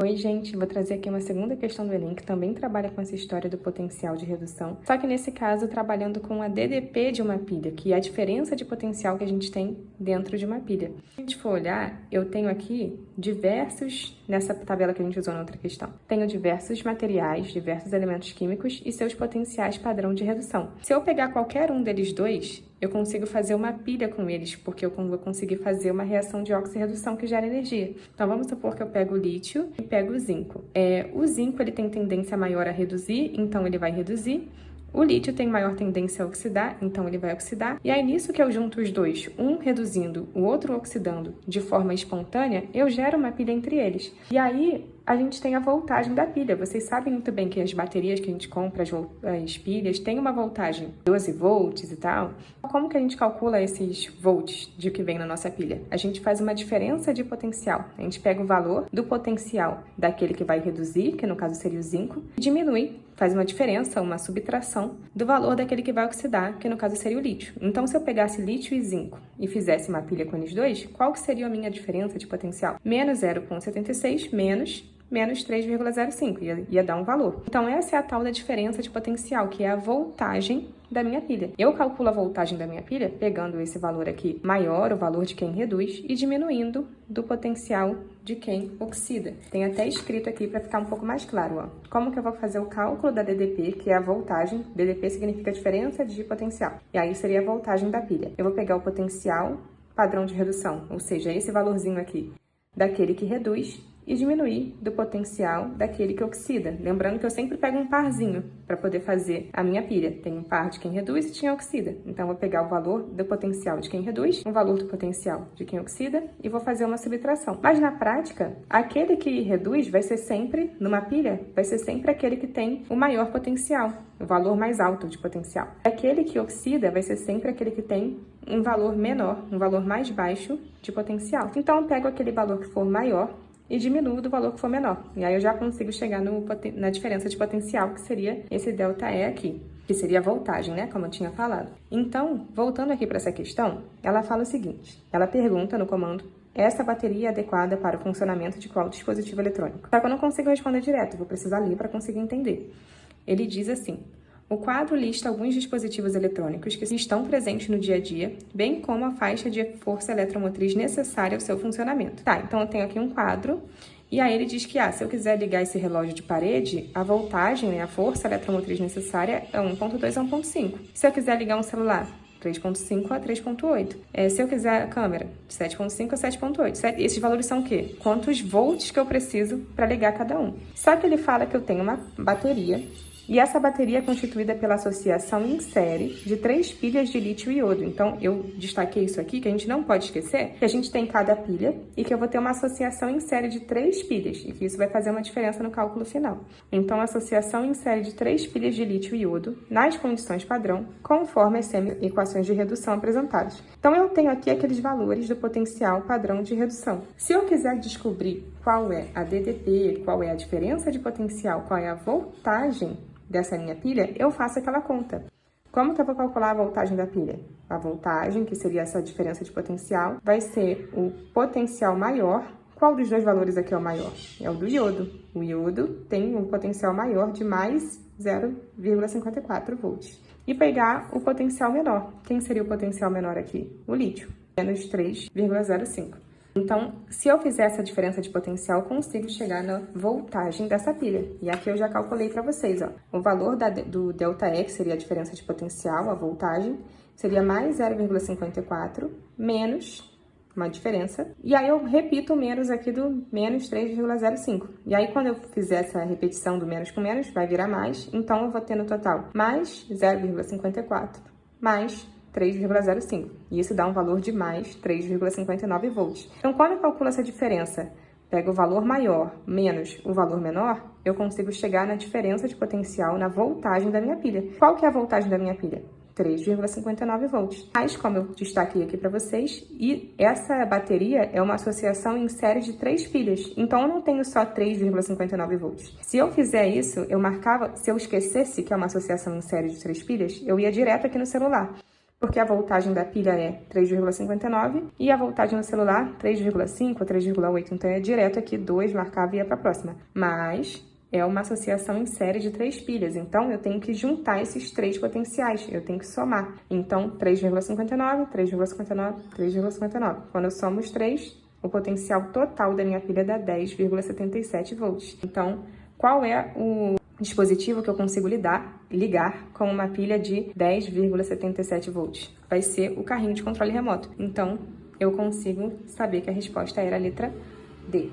Oi, gente, vou trazer aqui uma segunda questão do Enem, que também trabalha com essa história do potencial de redução, só que nesse caso trabalhando com a DDP de uma pilha, que é a diferença de potencial que a gente tem dentro de uma pilha. Se a gente for olhar, eu tenho aqui nessa tabela que a gente usou na outra questão, tenho diversos materiais, diversos elementos químicos e seus potenciais padrão de redução. Se eu pegar qualquer um deles dois, eu consigo fazer uma pilha com eles, porque eu vou conseguir fazer uma reação de oxirredução que gera energia. Então, vamos supor que eu pego o lítio e pego o zinco. O zinco ele tem tendência maior a reduzir, então ele vai reduzir. O lítio tem maior tendência a oxidar, então ele vai oxidar. E aí, nisso que eu junto os dois, um reduzindo, o outro oxidando de forma espontânea, eu gero uma pilha entre eles. E aí, a gente tem a voltagem da pilha. Vocês sabem muito bem que as baterias que a gente compra, as pilhas, têm uma voltagem 12 volts e tal. Como que a gente calcula esses volts de que vem na nossa pilha? A gente faz uma diferença de potencial. A gente pega o valor do potencial daquele que vai reduzir, que no caso seria o zinco, e diminui, faz uma diferença, uma subtração do valor daquele que vai oxidar, que no caso seria o lítio. Então, se eu pegasse lítio e zinco e fizesse uma pilha com eles dois, qual que seria a minha diferença de potencial? Menos 0,76 menos 3,05, ia dar um valor. Então, essa é a tal da diferença de potencial, que é a voltagem da minha pilha. Eu calculo a voltagem da minha pilha pegando esse valor aqui maior, o valor de quem reduz, e diminuindo do potencial de quem oxida. Tem até escrito aqui para ficar um pouco mais claro, ó. Como que eu vou fazer o cálculo da DDP, que é a voltagem. DDP significa diferença de potencial. E aí seria a voltagem da pilha. Eu vou pegar o potencial padrão de redução, ou seja, esse valorzinho aqui, daquele que reduz, e diminuir do potencial daquele que oxida. Lembrando que eu sempre pego um parzinho para poder fazer a minha pilha. Tem um par de quem reduz e quem oxida. Então, eu vou pegar o valor do potencial de quem reduz, o valor do potencial de quem oxida e vou fazer uma subtração. Mas, na prática, aquele que reduz vai ser sempre, numa pilha, vai ser sempre aquele que tem o maior potencial, o valor mais alto de potencial. Aquele que oxida vai ser sempre aquele que tem um valor menor, um valor mais baixo de potencial. Então, eu pego aquele valor que for maior e diminuo do valor que for menor. E aí eu já consigo chegar na diferença de potencial, que seria esse ΔE aqui, que seria a voltagem, né? Como eu tinha falado. Então, voltando aqui para essa questão, ela fala o seguinte, ela pergunta no comando: essa bateria é adequada para o funcionamento de qual dispositivo eletrônico? Só que eu não consigo responder direto, vou precisar ler para conseguir entender. Ele diz assim: o quadro lista alguns dispositivos eletrônicos que estão presentes no dia a dia, bem como a faixa de força eletromotriz necessária ao seu funcionamento. Tá, então eu tenho aqui um quadro, e aí ele diz que, se eu quiser ligar esse relógio de parede, a voltagem, né, a força eletromotriz necessária é 1.2 a 1.5. Se eu quiser ligar um celular, 3.5 a 3.8. Se eu quiser a câmera, 7.5 a 7.8. Esses valores são o quê? Quantos volts que eu preciso para ligar cada um. Só que ele fala que eu tenho uma bateria, e essa bateria é constituída pela associação em série de 3 pilhas de lítio e iodo. Então, eu destaquei isso aqui, que a gente não pode esquecer, que a gente tem cada pilha e que eu vou ter uma associação em série de 3 pilhas, e que isso vai fazer uma diferença no cálculo final. Então, a associação em série de 3 pilhas de lítio e iodo nas condições padrão, conforme as equações de redução apresentadas. Então, eu tenho aqui aqueles valores do potencial padrão de redução. Se eu quiser descobrir qual é a DDP, qual é a diferença de potencial, qual é a voltagem dessa minha pilha, eu faço aquela conta. Como que eu vou calcular a voltagem da pilha? A voltagem, que seria essa diferença de potencial, vai ser o potencial maior. Qual dos dois valores aqui é o maior? É o do iodo. O iodo tem um potencial maior de mais 0,54 volts. E pegar o potencial menor. Quem seria o potencial menor aqui? O lítio, menos 3,05. Então, se eu fizer essa diferença de potencial, eu consigo chegar na voltagem dessa pilha. E aqui eu já calculei para vocês, ó. O valor do ΔE, que seria a diferença de potencial, a voltagem, seria mais 0,54 menos uma diferença. E aí eu repito o menos aqui do menos 3,05. E aí quando eu fizer essa repetição do menos com menos, vai virar mais. Então eu vou ter no total mais 0,54 mais 3,05. E isso dá um valor de mais 3,59 volts. Então, quando eu calculo essa diferença, pego o valor maior menos o valor menor, eu consigo chegar na diferença de potencial, na voltagem da minha pilha. Qual que é a voltagem da minha pilha? 3,59 volts. Mas, como eu destaquei aqui para vocês, e essa bateria é uma associação em série de 3 pilhas. Então, eu não tenho só 3,59 volts. Se eu fizer isso, se eu esquecesse que é uma associação em série de 3 pilhas, eu ia direto aqui no celular. porque a voltagem da pilha é 3,59 e a voltagem no celular 3,5 ou 3,8. Então, é direto aqui 2, marcava e ia para a próxima. Mas é uma associação em série de 3 pilhas. Então, eu tenho que juntar esses 3 potenciais. Eu tenho que somar. Então, 3,59, 3,59, 3,59. Quando eu somo os 3, o potencial total da minha pilha dá 10,77 volts. Então, qual é o dispositivo que eu consigo ligar com uma pilha de 10,77 volts? Vai ser o carrinho de controle remoto. Então, eu consigo saber que a resposta era a letra D.